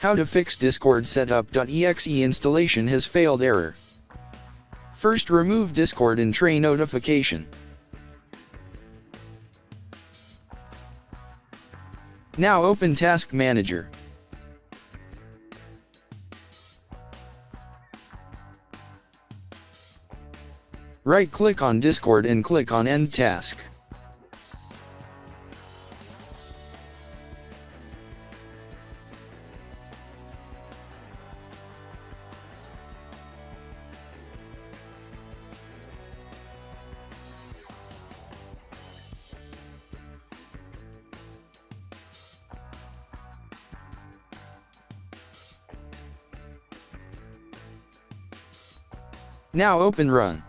How to fix Discord setup.exe installation has failed error. First, remove Discord and tray notification. Now open Task Manager. Right-click on Discord and click on End Task. Now open Run.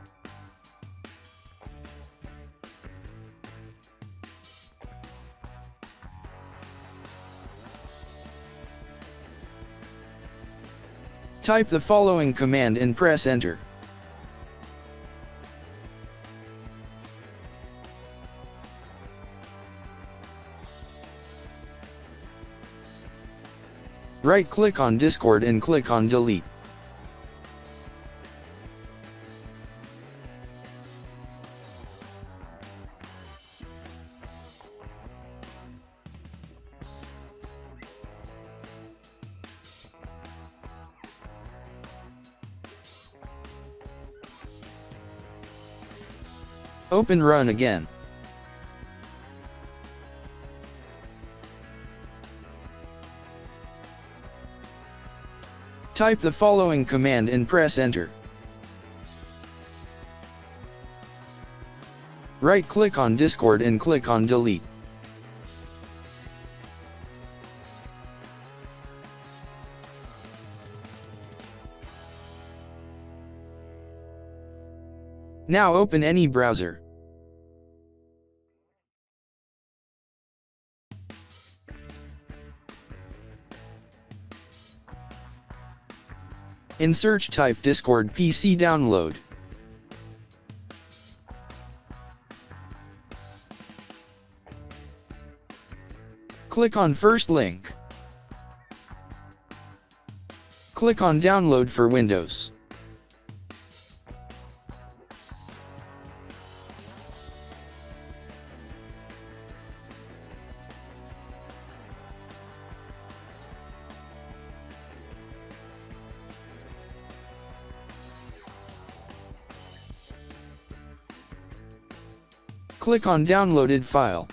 Type the following command and press Enter. Right-click on Discord and click on Delete. Open Run again. Type the following command and press Enter. Right-click on Discord and click on Delete. Now open any browser. In search, type Discord PC download. Click on first link. Click on Download for Windows. Click on Downloaded File.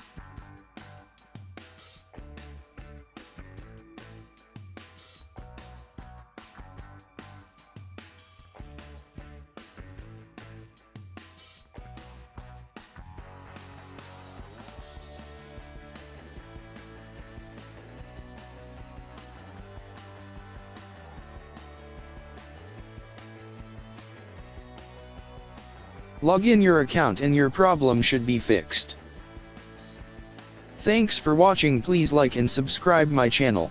Log in your account and your problem should be fixed. Thanks for watching. Please like and subscribe my channel.